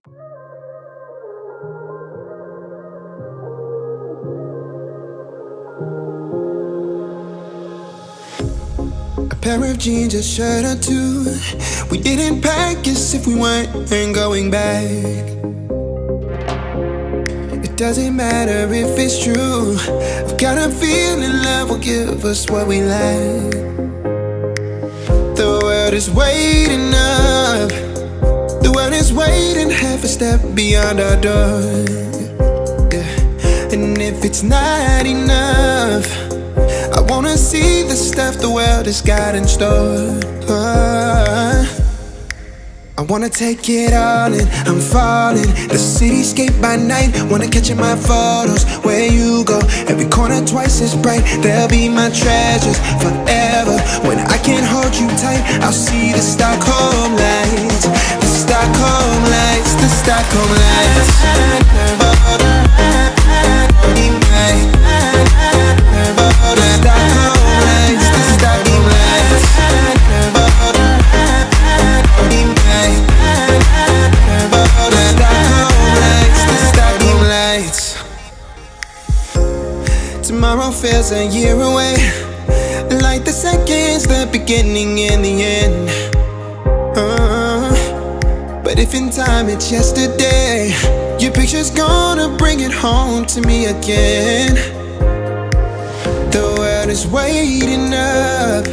A pair of jeans, a shirt or two. We didn't pack as if we weren't going back. It doesn't matter if it's true. I've got a feeling love will give us what we lack. The world is waiting up. The world is waiting half a step beyond our door. Yeah. And if it's not enough, I wanna see the stuff the world has got in store. I wanna take it all in, I'm falling. The cityscape by night, wanna catch in my photos. Where you go, every corner twice as bright. They'll be my treasures forever. When I can't hold you tight, I'll see the Stockholm lights. The Stockholm lights, the Stockholm lights. Tomorrow feels a year away, like the seconds, the beginning and the end. But if in time it's yesterday, your picture's gonna bring it home to me again. The world is waiting up.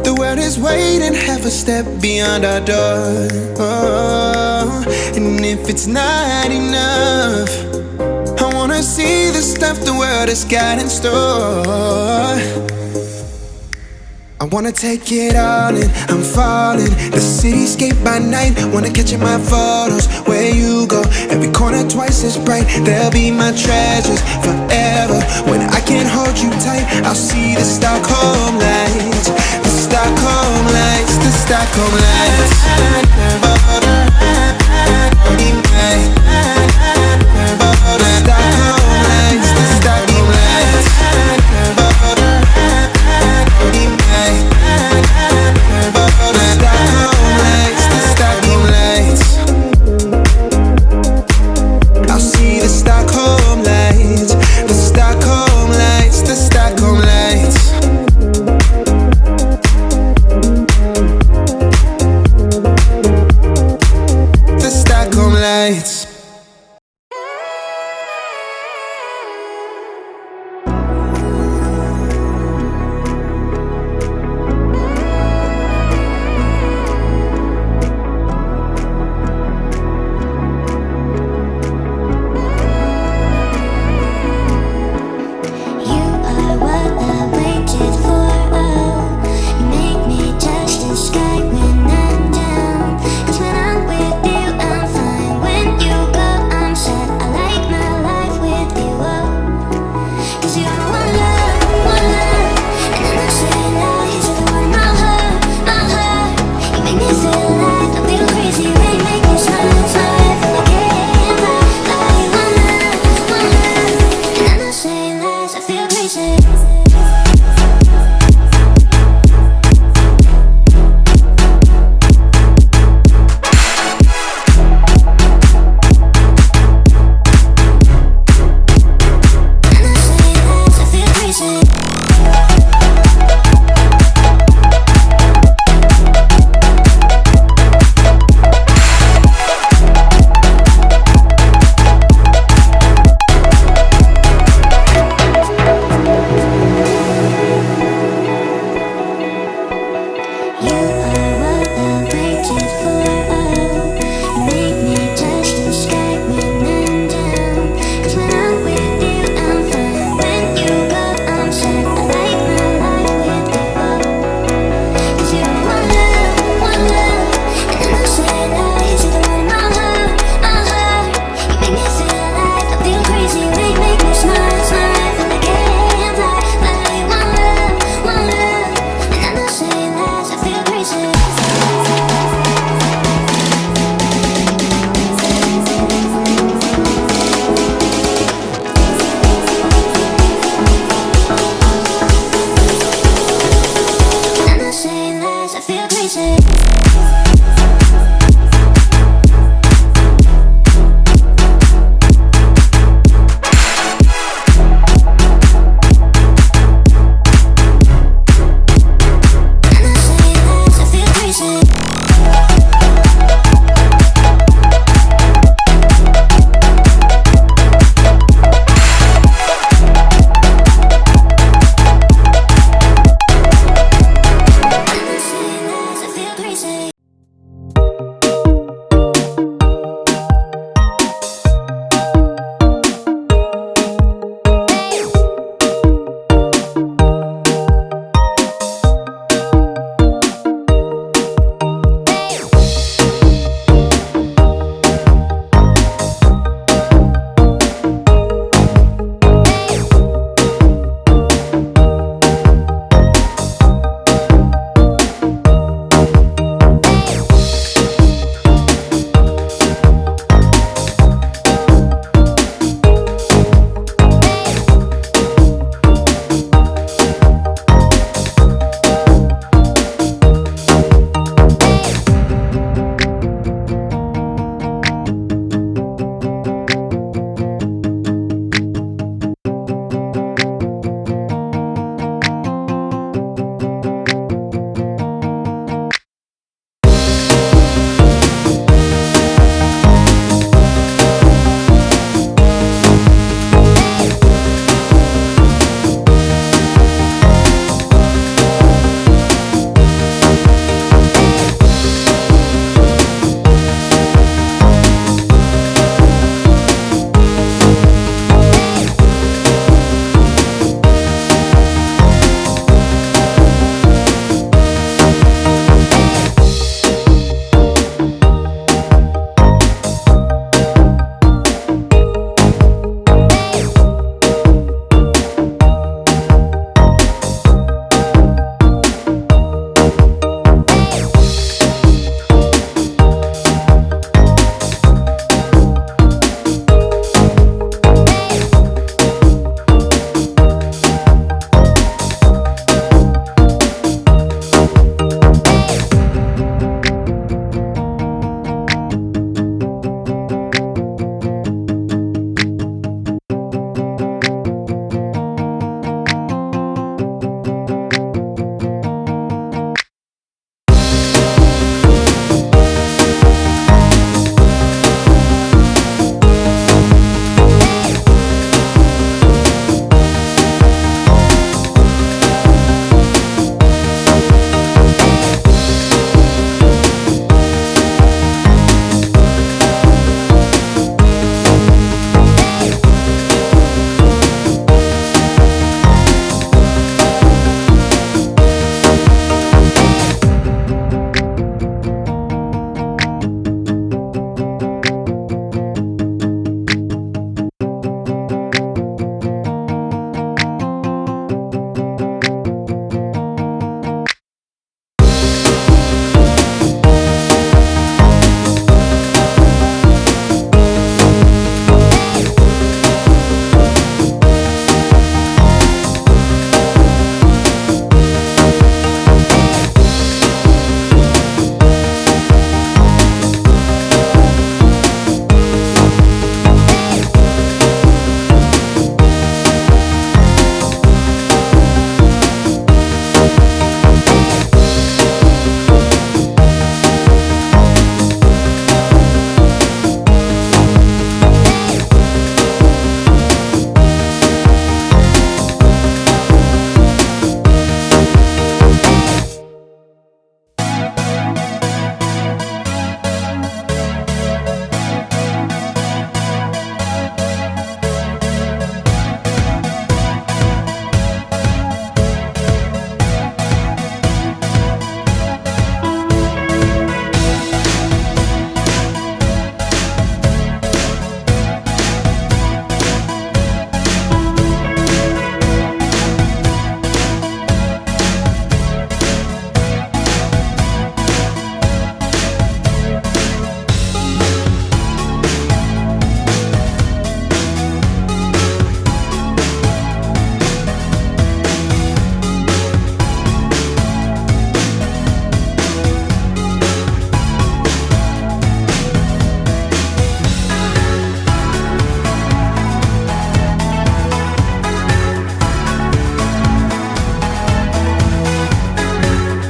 The world is waiting half a step beyond our door. And if it's not enough, I wanna see the stuff the world has got in store. I wanna take it all in, I'm falling. The cityscape by night, wanna catch in my photos. Where you go, every corner twice as bright. They'll be my treasures forever. When I can't hold you tight, I'll see the Stockholm lights. The Stockholm lights, the Stockholm lights. Lights.